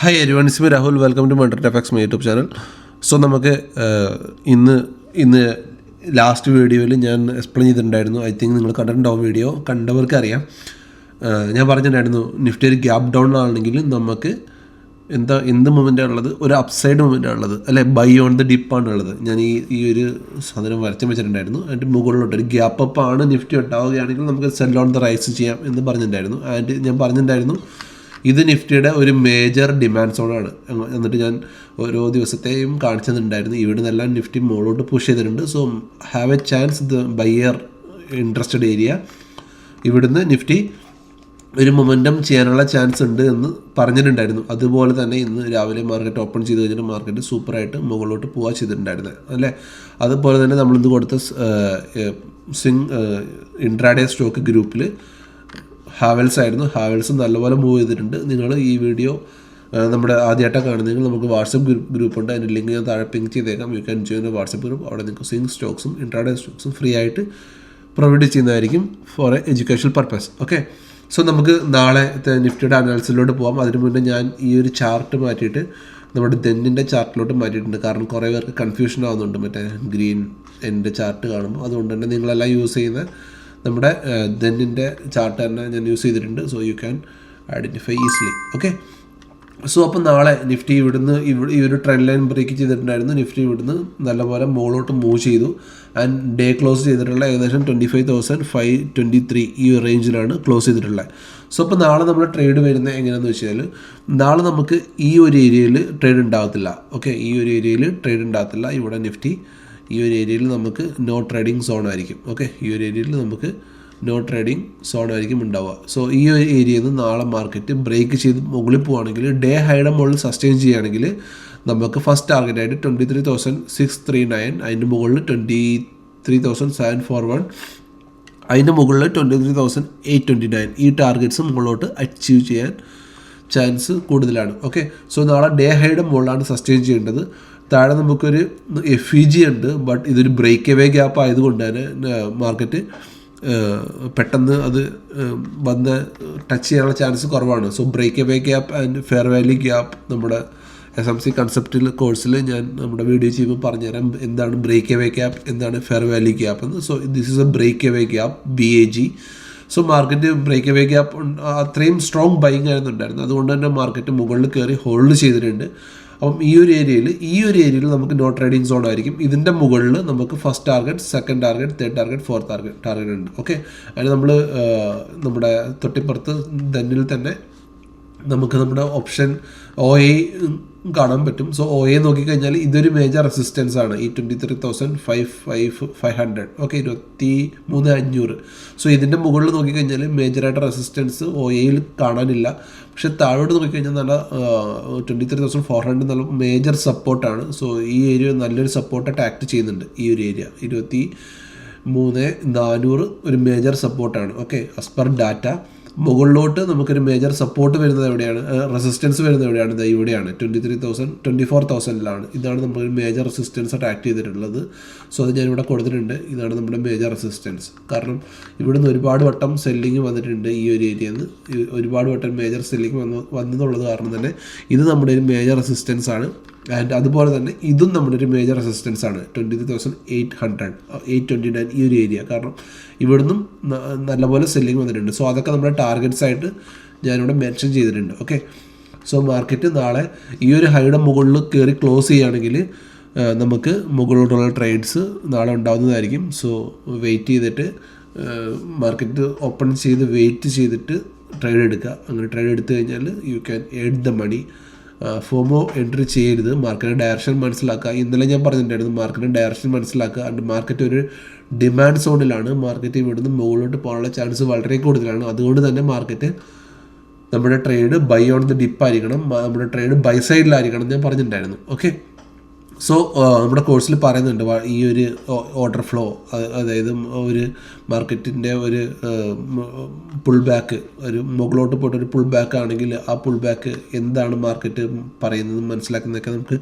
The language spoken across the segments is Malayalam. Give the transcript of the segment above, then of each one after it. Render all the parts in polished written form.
Hi everyone, it's me Rahul. Welcome to Mander effects my YouTube channel. So നമുക്ക് ഇന്ന് ലാസ്റ്റ് വീഡിയോയിൽ ഞാൻ എക്സ്പ്ലെയിൻ ചെയ്തിട്ടുണ്ടായിരുന്നു. ഐ തിങ്ക് നിങ്ങൾ കണ്ടിട്ടുണ്ടാവും. വീഡിയോ കണ്ടവർക്ക് അറിയാം. ഞാൻ പറഞ്ഞിട്ടുണ്ടായിരുന്നു നിഫ്റ്റി ഒരു ഗ്യാപ്പ് ഡൗൺ ആണെങ്കിൽ നമുക്ക് എന്ത് മൂവ്മെൻറ്റാണ് ഉള്ളത്? ഒരു അപ്സൈഡ് മൂവ്മെൻറ്റാണ് ഉള്ളത്, അല്ലെ? ബൈ ഓൺ ദ ഡിപ്പാണ് ഉള്ളത്. ഞാൻ ഈ ഒരു സാധനം വരച്ചു വെച്ചിട്ടുണ്ടായിരുന്നു. അതിൻ്റെ മുകളിലോട്ട് ഒരു ഗ്യാപ്പ് അപ്പ് ആണ് നിഫ്റ്റി ഉണ്ടാവുകയാണെങ്കിൽ നമുക്ക് സെൽ ഓൺ ദ റൈസ് ചെയ്യാം എന്ന് പറഞ്ഞിട്ടുണ്ടായിരുന്നു. ആൻഡ് ഞാൻ പറഞ്ഞിട്ടുണ്ടായിരുന്നു ഇത് നിഫ്റ്റിയുടെ ഒരു മേജർ ഡിമാൻഡ് സോണാണ്. എന്നിട്ട് ഞാൻ ഓരോ ദിവസത്തെയും കാണിച്ചിട്ടുണ്ടായിരുന്നു. ഇവിടെ നിന്നെല്ലാം നിഫ്റ്റി മുകളിലോട്ട് പുഷ് ചെയ്തിട്ടുണ്ട്. So have A chance the buyer interested area. ഇവിടുന്ന് നിഫ്റ്റി ഒരു മൊമെൻറ്റം ചെയ്യാനുള്ള ചാൻസ് ഉണ്ട് എന്ന് പറഞ്ഞിട്ടുണ്ടായിരുന്നു. അതുപോലെ തന്നെ ഇന്ന് രാവിലെ മാർക്കറ്റ് ഓപ്പൺ ചെയ്ത് കഴിഞ്ഞിട്ട് മാർക്കറ്റ് സൂപ്പറായിട്ട് മുകളിലോട്ട് പോവുക ചെയ്തിട്ടുണ്ടായിരുന്നത്, അല്ലേ? അതുപോലെ തന്നെ നമ്മളിന്ന് കൊടുത്ത ഇൻട്രാഡേ സ്റ്റോക്ക് ഗ്രൂപ്പിൽ ഹാവൽസ് ആയിരുന്നു. ഹാവൽസ് നല്ലപോലെ മൂവ് ചെയ്തിട്ടുണ്ട്. നിങ്ങൾ ഈ വീഡിയോ നമ്മുടെ ആദ്യമായിട്ടാണ് കാണുന്നതെങ്കിൽ നമുക്ക് വാട്സപ്പ് ഗ്രൂപ്പ് ഉണ്ട്. അതിൻ്റെ ലിങ്ക് ഞാൻ താഴെ പിങ് ചെയ്തേക്കാം. You can join WhatsApp group. അവിടെ നിങ്ങൾക്ക് സ്വിംഗ് സ്റ്റോക്സും ഇൻട്രാഡേ സ്റ്റോക്സും ഫ്രീ ആയിട്ട് പ്രൊവൈഡ് ചെയ്യുന്നതായിരിക്കും for a educational purpose. Okay, so നമുക്ക് നാളെ നിഫ്റ്റിയുടെ അനാലിസിലോട്ട് പോകാം. അതിന് മുന്നേ ഞാൻ ഈ ഒരു ചാർട്ട് മാറ്റിയിട്ട് നമ്മുടെ ദെന്നിൻ്റെ ചാർട്ടിലോട്ട് മാറ്റിയിട്ടുണ്ട്. കാരണം കുറേ പേർക്ക് കൺഫ്യൂഷൻ ആവുന്നുണ്ട് മറ്റേ ഗ്രീൻ എൻ്റെ ചാർട്ട് കാണുമ്പോൾ. അതുകൊണ്ട് തന്നെ നിങ്ങളെല്ലാം യൂസ് ചെയ്യുന്ന നമ്മുടെ ദെന്നിൻ്റെ ചാർട്ട് തന്നെ ഞാൻ യൂസ് ചെയ്തിട്ടുണ്ട്. So you can identify easily. Okay, so അപ്പോൾ നാളെ നിഫ്റ്റി ഈ ഒരു ട്രെൻഡ് ലൈൻ ബ്രേക്ക് ചെയ്തിട്ടുണ്ടായിരുന്നു. നിഫ്റ്റി ഇവിടുന്ന് നല്ലപോലെ മുകളിലോട്ട് മൂവ് ചെയ്തു. ആൻഡ് ഡേ ക്ലോസ് ചെയ്തിട്ടുള്ള ഏകദേശം 25,523 ഈ റേഞ്ചിലാണ് ക്ലോസ് ചെയ്തിട്ടുള്ളത്. സോ അപ്പോൾ നാളെ നമ്മൾ ട്രേഡ് വരുന്നത് എങ്ങനെയാണെന്ന് വെച്ചാൽ, നാളെ നമുക്ക് ഈ ഒരു ഏരിയയിൽ ട്രേഡ് ഉണ്ടാകത്തില്ല. ഓക്കെ, ഈ ഒരു ഏരിയയിൽ ട്രേഡ് ഉണ്ടാകത്തില്ല. ഇവിടെ നിഫ്റ്റി ഈ ഒരു ഏരിയയിൽ നമുക്ക് നോ ട്രേഡിംഗ് സോൺ ആയിരിക്കും. ഓക്കെ, ഈ ഒരു ഏരിയയിൽ നമുക്ക് നോ ട്രേഡിംഗ് സോൺ ആയിരിക്കും ഉണ്ടാവുക. സോ ഈ ഒരു ഏരിയയിൽ നിന്ന് നാളെ മാർക്കറ്റ് ബ്രേക്ക് ചെയ്ത് മുകളിൽ പോവുകയാണെങ്കിൽ, ഡേ ഹൈയുടെ മുകളിൽ സസ്റ്റെയിൻ ചെയ്യുകയാണെങ്കിൽ നമുക്ക് ഫസ്റ്റ് ടാർഗറ്റായിട്ട് 23,639, അതിൻ്റെ മുകളിൽ 23,741, അതിൻ്റെ മുകളിൽ 23,829 ഈ ടാർഗറ്റ്സ് മുകളിലോട്ട് അച്ചീവ് ചെയ്യാൻ ചാൻസ് കൂടുതലാണ്. ഓക്കെ, സോ നാളെ ഡേ ഹൈയുടെ മുകളിലാണ് സസ്റ്റെയിൻ ചെയ്യേണ്ടത്. താഴെ നമുക്കൊരു FEG ഉണ്ട്. ബട്ട് ഇതൊരു ബ്രേക്ക് എവേ ഗ്യാപ്പ് ആയതുകൊണ്ട് തന്നെ മാർക്കറ്റ് പെട്ടെന്ന് അത് വന്ന് ടച്ച് ചെയ്യാനുള്ള ചാൻസ് കുറവാണ്. So break away gap and fair value gap നമ്മുടെ SMC കൺസെപ്റ്റിൽ കോഴ്സിൽ ഞാൻ നമ്മുടെ വീഡിയോ ചെയ്യുമ്പോൾ പറഞ്ഞുതരാം എന്താണ് ബ്രേക്ക് എവേ ഗ്യാപ്പ്, എന്താണ് ഫെയർ വാല്യൂ ഗ്യാപ്പ് എന്ന്. So this is a break away gap, BAG. So market break away gap അത്രയും സ്ട്രോങ് ബൈങ് ആയിരുന്നുണ്ടായിരുന്നു. അതുകൊണ്ട് തന്നെ മാർക്കറ്റ് മുകളിൽ കയറി ഹോൾഡ് ചെയ്തിട്ടുണ്ട്. അപ്പം ഈ ഒരു ഏരിയയിൽ നമുക്ക് നോ ട്രേഡിംഗ് സോൺ ആയിരിക്കും. ഇതിൻ്റെ മുകളിൽ നമുക്ക് first target, second target, third target, fourth target ഉണ്ട്. ഓക്കെ, അതിന് നമ്മൾ നമ്മുടെ തൊട്ടിപ്പുറത്ത് ദന്നിൽ തന്നെ നമുക്ക് നമ്മുടെ ഓപ്ഷൻ OA കാണാൻ പറ്റും. സോ OA നോക്കിക്കഴിഞ്ഞാൽ ഇതൊരു മേജർ റെസിസ്റ്റൻസ് ആണ്, ഈ 23,500. ഓക്കെ, 23,500. സോ ഇതിൻ്റെ മുകളിൽ നോക്കിക്കഴിഞ്ഞാൽ മേജറായിട്ട് റെസിസ്റ്റൻസ് OAയിൽ കാണാനില്ല. പക്ഷേ താഴോട്ട് നോക്കിക്കഴിഞ്ഞാൽ നല്ല 23,400 നല്ല മേജർ സപ്പോർട്ടാണ്. സോ ഈ ഏരിയ നല്ലൊരു സപ്പോർട്ടായിട്ട് ആക്ട് ചെയ്യുന്നുണ്ട്. ഈ ഒരു ഏരിയ 23,400 ഒരു മേജർ സപ്പോർട്ടാണ്. Okay, as per data. മുകളിലോട്ട് നമുക്കൊരു മേജർ സപ്പോർട്ട് വരുന്നത് എവിടെയാണ്, റെസിസ്റ്റൻസ് വരുന്നത് എവിടെയാണ്? ഇവിടെയാണ് 24,000-ലാണ്. ഇതാണ് നമ്മളൊരു മേജർ റെസിസ്റ്റൻസ് ആയിട്ട് ആക്ട് ചെയ്തിട്ടുള്ളത്. സോ അത് ഞാനിവിടെ കൊടുത്തിട്ടുണ്ട്. ഇതാണ് നമ്മുടെ മേജർ റെസിസ്റ്റൻസ്. കാരണം ഇവിടുന്ന് ഒരുപാട് വട്ടം സെല്ലിങ് വന്നിട്ടുണ്ട്. ഈ ഒരു ഏരിയയിൽ നിന്ന് ഒരുപാട് വട്ടം മേജർ സെല്ലിങ് വന്നതുള്ളത് കാരണം തന്നെ ഇത് നമ്മുടെ ഒരു മേജർ റെസിസ്റ്റൻസ് ആണ്. ആൻഡ് അതുപോലെ തന്നെ ഇതും നമ്മുടെ ഒരു മേജർ റെസിസ്റ്റൻസ് ആണ്, 23,829 ഈ ഒരു ഏരിയ. കാരണം ഇവിടുന്നും നല്ലപോലെ സെല്ലിങ് വന്നിട്ടുണ്ട്. സോ അതൊക്കെ നമ്മുടെ ടാർഗറ്റ്സ് ആയിട്ട് ഞാനിവിടെ മെൻഷൻ ചെയ്തിട്ടുണ്ട്. ഓക്കെ, സോ മാർക്കറ്റ് നാളെ ഈ ഒരു ഹൈയുടെ മുകളിൽ കയറി ക്ലോസ് ചെയ്യുകയാണെങ്കിൽ നമുക്ക് മുകളിലോട്ടുള്ള ട്രേഡ്സ് നാളെ ഉണ്ടാകുന്നതായിരിക്കും. സോ വെയിറ്റ് ചെയ്തിട്ട് മാർക്കറ്റ് ഓപ്പൺ ചെയ്ത് വെയിറ്റ് ചെയ്തിട്ട് ട്രേഡ് എടുക്കുക. അങ്ങനെ ട്രേഡ് എടുത്തു കഴിഞ്ഞാൽ you can add the money. FOMO entry ചെയ്യരുത്. മാർക്കറ്റിൻ്റെ ഡയറക്ഷൻ മനസ്സിലാക്കുക. ഇന്നലെ ഞാൻ പറഞ്ഞിട്ടുണ്ടായിരുന്നു മാർക്കറ്റിൻ്റെ ഡയറക്ഷൻ മനസ്സിലാക്കുക. ആൻഡ് മാർക്കറ്റ് ഒരു ഡിമാൻഡ് സോണിലാണ്. മാർക്കറ്റ് ഇവിടുന്ന് മുകളിലോട്ട് പോകാനുള്ള ചാൻസ് വളരെ കൂടുതലാണ്. അതുകൊണ്ട് തന്നെ മാർക്കറ്റ് നമ്മുടെ trade buy on the dip ആയിരിക്കണം, നമ്മുടെ ട്രേഡ് ബൈ സൈഡിലായിരിക്കണം ഞാൻ പറഞ്ഞിട്ടുണ്ടായിരുന്നു. ഓക്കെ, സോ നമ്മുടെ കോഴ്സിൽ പറയുന്നുണ്ട് ഈ ഒരു ഓർഡർ ഫ്ലോ, അതായത് ഒരു മാർക്കറ്റിൻ്റെ ഒരു പുൾ ബാക്ക്, ഒരു മുകളിലോട്ട് പോയിട്ട് ഒരു പുൾ ബാക്ക് ആണെങ്കിൽ ആ പുൾ ബാക്ക് എന്താണ് മാർക്കറ്റ് പറയുന്നതും മനസ്സിലാക്കുന്നതൊക്കെ നമുക്ക്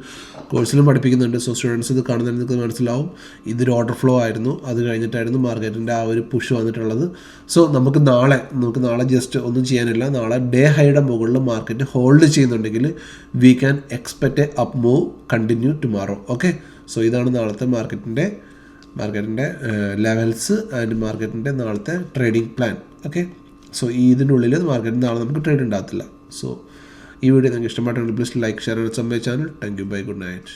കോഴ്സിലും പഠിപ്പിക്കുന്നുണ്ട്. സോ സ്റ്റുഡൻസ് ഇത് കാണുന്നതിന് നിങ്ങൾക്ക് മനസ്സിലാവും ഇതൊരു ഓർഡർ ഫ്ലോ ആയിരുന്നു, അത് കഴിഞ്ഞിട്ടായിരുന്നു മാർക്കറ്റിൻ്റെ ആ ഒരു പുഷ് വന്നിട്ടുള്ളത്. സോ നമുക്ക് നാളെ ജസ്റ്റ് ഒന്നും ചെയ്യാനില്ല. നാളെ ഡേ ഹൈയുടെ മുകളിൽ മാർക്കറ്റ് ഹോൾഡ് ചെയ്യുന്നുണ്ടെങ്കിൽ we can expect A up move continue tomorrow. Okay, so ഇതാണ് നാളത്തെ മാർക്കറ്റിൻ്റെ ലെവൽസ് ആൻഡ് മാർക്കറ്റിൻ്റെ നാളത്തെ ട്രേഡിംഗ് പ്ലാൻ. ഓക്കെ, സോ ഇതിനുള്ളിൽ മാർക്കറ്റിൽ നാളെ നമുക്ക് ട്രേഡ് ഉണ്ടാകത്തില്ല. സോ ഈ വീഡിയോ നിങ്ങൾക്ക് ഇഷ്ടമായിട്ടുണ്ടെങ്കിൽ please like, share and subscribe channel. Thank you, bye, good night.